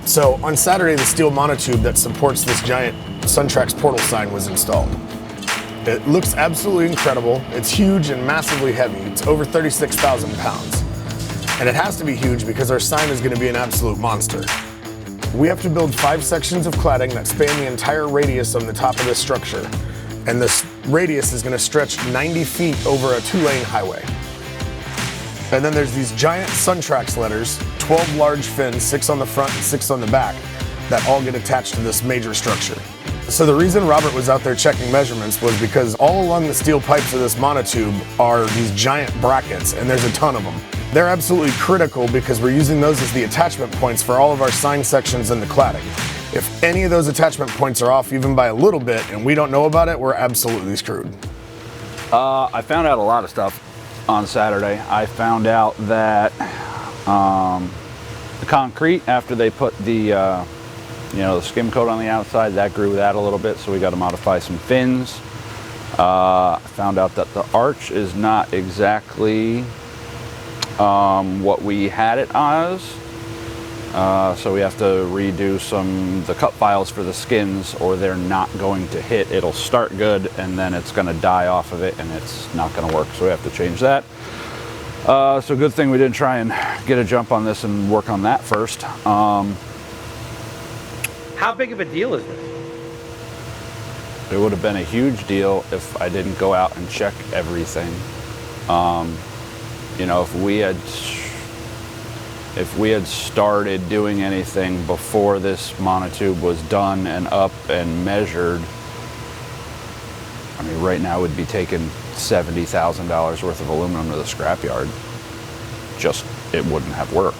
So on Saturday, the steel monotube that supports this giant SunTrax Portal Sign was installed. It looks absolutely incredible. It's huge and massively heavy. It's over 36,000 pounds. And it has to be huge because our sign is going to be an absolute monster. We have to build 5 sections of cladding that span the entire radius on the top of this structure. And this radius is going to stretch 90 feet over a 2-lane highway. And then there's these giant SunTrax letters, 12 large fins, 6 on the front and 6 on the back, that all get attached to this major structure. So the reason Robert was out there checking measurements was because all along the steel pipes of this monotube are these giant brackets, and there's a ton of them. They're absolutely critical because we're using those as the attachment points for all of our sign sections and the cladding. If any of those attachment points are off even by a little bit and we don't know about it, we're absolutely screwed. I found out a lot of stuff on Saturday. I found out that the concrete, after they put the the skim coat on the outside, that grew that a little bit, so we got to modify some fins. I found out that the arch is not exactly what we had it as, so we have to redo the cut files for the skins, or they're not going to hit. It'll start good and then it's going to die off of it and it's not going to work, so we have to change that. So good thing we didn't try and get a jump on this and work on that first. How big of a deal is this? It would have been a huge deal if I didn't go out and check everything. If we had started doing anything before this monotube was done and up and measured, I mean, right now we'd be taking $70,000 worth of aluminum to the scrapyard. Just, it wouldn't have worked.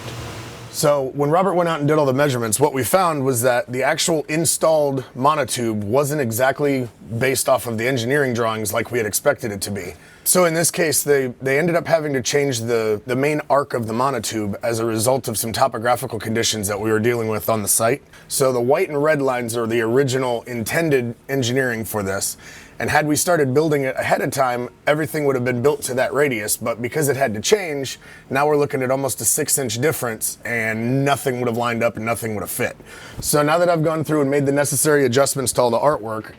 So when Robert went out and did all the measurements, what we found was that the actual installed monotube wasn't exactly based off of the engineering drawings like we had expected it to be. So in this case, they ended up having to change the main arc of the monotube as a result of some topographical conditions that we were dealing with on the site. So the white and red lines are the original intended engineering for this. And had we started building it ahead of time, everything would have been built to that radius. But because it had to change, now we're looking at almost a 6-inch difference, and nothing would have lined up and nothing would have fit. So now that I've gone through and made the necessary adjustments to all the artwork,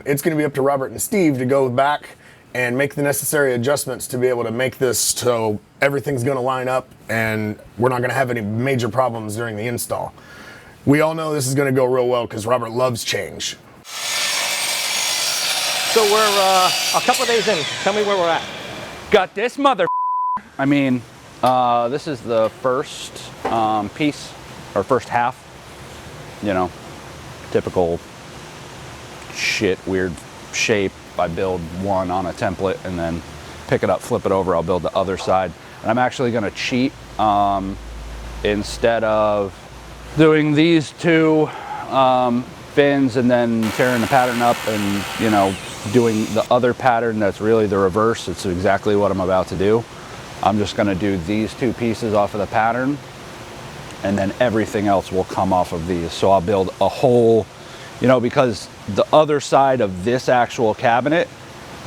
it's going to be up to Robert and Steve to go back and make the necessary adjustments to be able to make this so everything's going to line up and we're not going to have any major problems during the install. We all know this is going to go real well because Robert loves change. So we're a couple of days in. Tell me where we're at. Got this mother. I mean, this is the first piece, or first half. You know, typical shit, weird shape. I build one on a template and then pick it up, flip it over, I'll build the other side. And I'm actually gonna cheat. Instead of doing these two fins and then tearing the pattern up and, you know, doing the other pattern that's really the reverse, it's exactly what I'm about to do. I'm just gonna do these two pieces off of the pattern and then everything else will come off of these. So I'll build a whole, you know, because the other side of this actual cabinet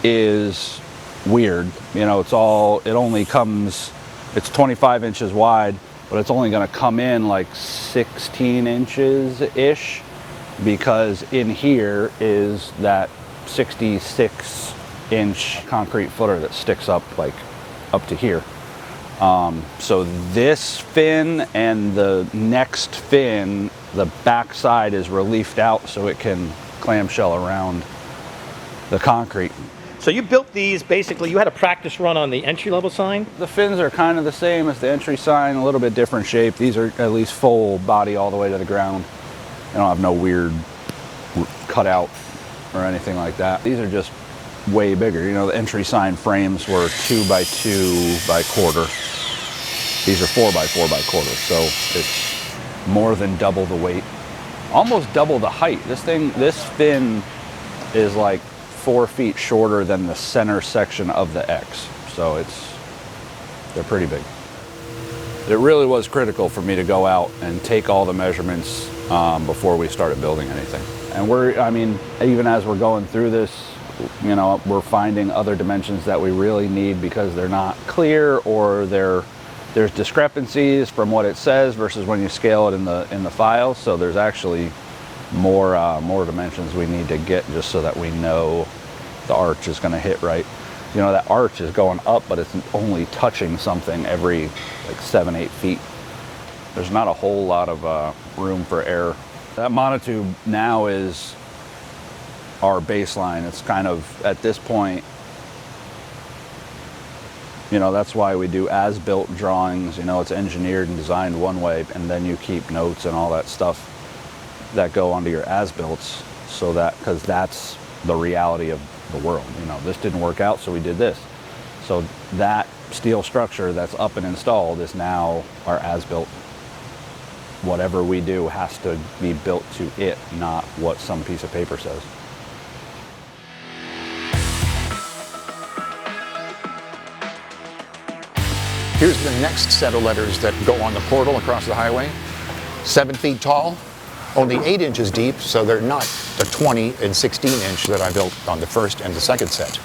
is weird. You know, it only comes, it's 25 inches wide, but it's only gonna come in like 16 inches-ish because in here is that 66-inch concrete footer that sticks up like up to here. So this fin and the next fin, the back side is reliefed out so it can clamshell around the concrete. So you built these, basically, you had a practice run on the entry-level sign? The fins are kind of the same as the entry sign, a little bit different shape. These are at least full body all the way to the ground. They don't have no weird cutout or anything like that. These are just way bigger. You know, the entry sign frames were 2 by 2 by quarter. These are 4 by 4 by quarter, so it's more than double the weight, almost double the height. This fin is like 4 feet shorter than the center section of the X, so they're pretty big. It really was critical for me to go out and take all the measurements before we started building anything. And I mean, even as we're going through this, you know, we're finding other dimensions that we really need because they're not clear or they're there's discrepancies from what it says versus when you scale it in the file. So there's actually more dimensions we need to get just so that we know the arch is going to hit right. You know, that arch is going up, but it's only touching something every like 7-8 feet. There's not a whole lot of room for error. That monotube now is our baseline. It's kind of, at this point, you know, that's why we do as-built drawings. You know, it's engineered and designed one way, and then you keep notes and all that stuff that go onto your as-builts, so that, because that's the reality of the world. You know, this didn't work out, so we did this. So that steel structure that's up and installed is now our as-built. Whatever we do has to be built to it, not what some piece of paper says. Here's the next set of letters that go on the portal across the highway. 7 feet tall, only 8 inches deep, so they're not the 20 and 16 inch that I built on the first and the second set.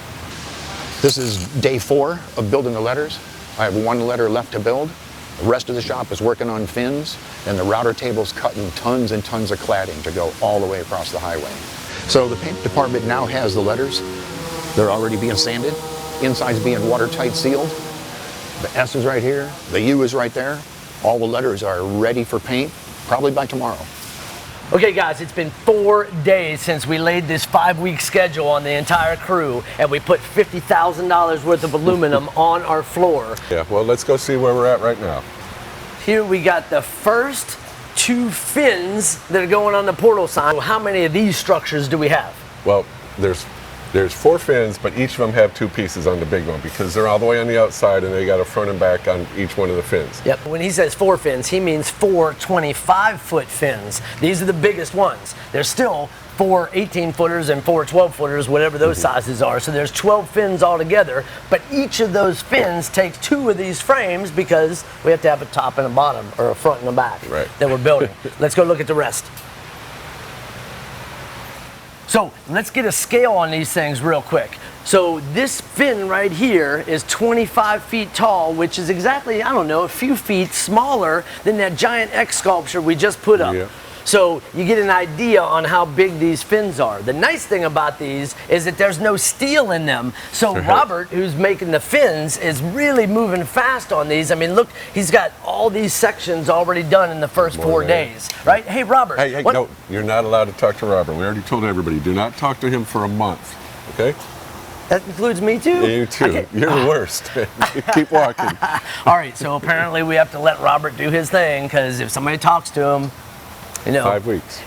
This is day 4 of building the letters. I have 1 letter left to build. The rest of the shop is working on fins, and the router table's cutting tons and tons of cladding to go all the way across the highway. So the paint department now has the letters. They're already being sanded. Inside's being watertight sealed. The S is right here, the U is right there. All the letters are ready for paint, probably by tomorrow. Okay guys, it's been 4 days since we laid this 5-week schedule on the entire crew, and we put $50,000 worth of aluminum on our floor. Yeah, well, let's go see where we're at right now. Here we got the first 2 fins that are going on the portal sign. How many of these structures do we have? Well, there's 4 fins, but each of them have 2 pieces on the big one because they're all the way on the outside and they got a front and back on each one of the fins. Yep, when he says 4 fins, he means 4 25-foot fins. These are the biggest ones. There's still 4 18-footers and 4 12-footers, whatever those sizes are. So there's 12 fins altogether, but each of those fins takes 2 of these frames because we have to have a top and a bottom, or a front and a back, right, that we're building. Let's go look at the rest. So let's get a scale on these things real quick. So this fin right here is 25 feet tall, which is exactly, I don't know, a few feet smaller than that giant X sculpture we just put up. Yeah. So you get an idea on how big these fins are. The nice thing about these is that there's no steel in them. So Robert, who's making the fins, is really moving fast on these. I mean, look, he's got all these sections already done in the first 4 days, right? Hey, Robert. Hey, no, you're not allowed to talk to Robert. We already told everybody, do not talk to him for a month, okay? That includes me too? You too. You're the worst. Keep walking. All right, so apparently we have to let Robert do his thing, because if somebody talks to him, you know, 5 weeks.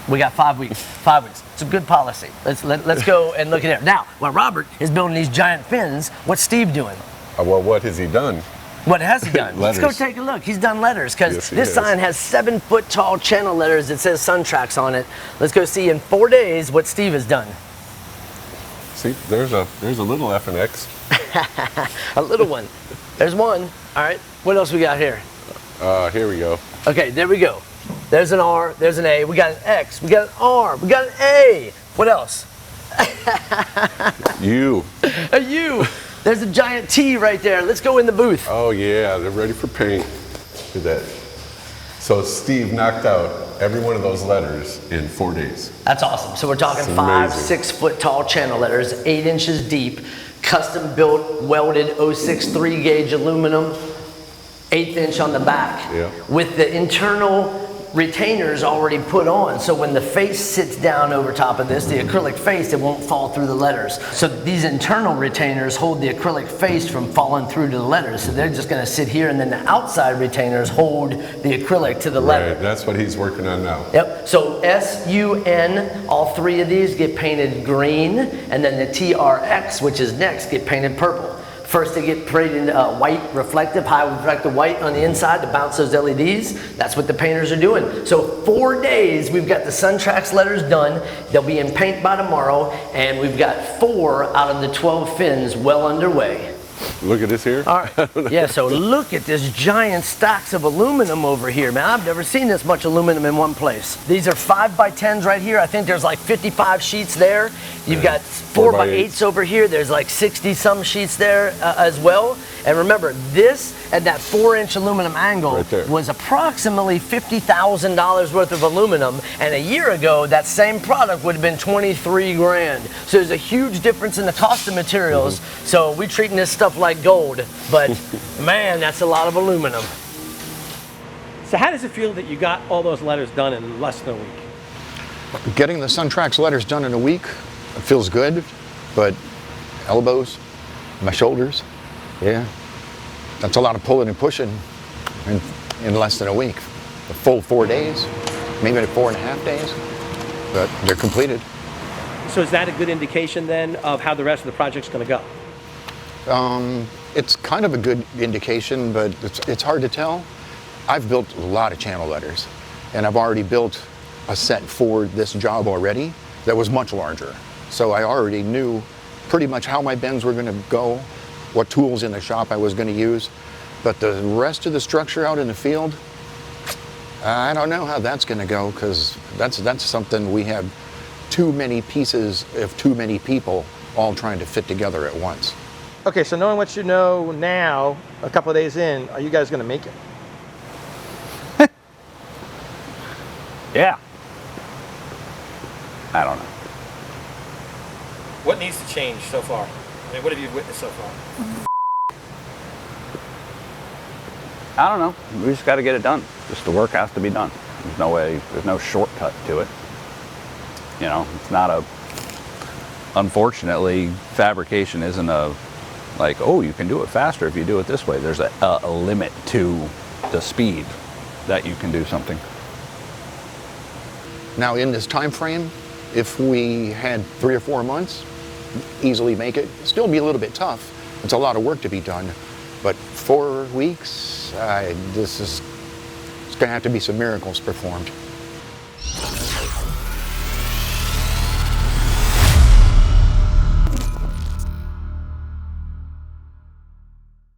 We got 5 weeks. 5 weeks. It's a good policy. Let's go and look at it. Now, while Robert is building these giant fins, what's Steve doing? Well, what has he done? What has he done? Let's go Letters. take a look. He's done letters, because Yes, he this has. sign has 7-foot tall channel letters that says SunTrax on it. Let's go see in 4 days what Steve has done. See, there's a little F and X. A little one. There's one. All right. What else we got here? Here we go. Okay, there we go. There's an R, there's an A, we got an X, we got an R, we got an A. What else? U. A U. There's a giant T right there. Let's go in the booth. Oh yeah, they're ready for paint. Look at that. So Steve knocked out every one of those letters in 4 days. That's awesome. So we're talking It's 5, amazing. 6-foot tall channel letters, 8 inches deep, custom built, welded 063 gauge aluminum, 1/8 inch on the back, Yeah. with the internal retainers already put on, so when the face sits down over top of this, the acrylic face, it won't fall through the letters. So these internal retainers hold the acrylic face from falling through to the letters, so they're just going to sit here, and then the outside retainers hold the acrylic to the letter. Right, that's what he's working on now. Yep, so S-U-N, all 3 of these get painted green, and then the TRX, which is next, get painted purple. First they get painted white, reflective, high reflective white on the inside to bounce those LEDs. That's what the painters are doing. So 4 days, we've got the SunTrax letters done. They'll be in paint by tomorrow, and we've got 4 out of the 12 fins well underway. Look at this here. All right. Yeah, so look at this giant stacks of aluminum over here, man. I've never seen this much aluminum in one place. These are 5x10s right here. I think there's like 55 sheets there. You've got 4x8s over here. There's like 60 some sheets there as well. And remember, this at that 4-inch aluminum angle Right there. was approximately $50,000 worth of aluminum, and a year ago that same product would have been 23 grand. So there's a huge difference in the cost of materials. So we're treating this stuff like gold, but man, that's a lot of aluminum. So how does it feel that you got all those letters done in less than a week? Getting the SunTrax letters done in a week, it feels good, but elbows, my shoulders, yeah, that's a lot of pulling and pushing in less than a week. A full 4 days, maybe 4.5 days, but they're completed. So is that a good indication then of how the rest of the project's going to go? It's kind of a good indication, but it's hard to tell. I've built a lot of channel letters, and I've already built a set for this job already that was much larger. So I already knew pretty much how my bends were going to go, what tools in the shop I was going to use. But the rest of the structure out in the field, I don't know how that's going to go, because that's something we have too many pieces of too many people all trying to fit together at once. Okay, so knowing what you know now, a couple of days in, are you guys going to make it? Yeah. I don't know. What needs to change so far? I mean, what have you witnessed so far? I don't know. We just got to get it done. Just the work has to be done. There's no way, there's no shortcut to it. You know, it's not a, unfortunately, fabrication isn't a, like, oh, you can do it faster if you do it this way. There's a limit to the speed that you can do something. Now in this time frame, if we had 3 or 4 months, easily make it. Still be a little bit tough. It's a lot of work to be done, but 4 weeks, it's going to have to be some miracles performed.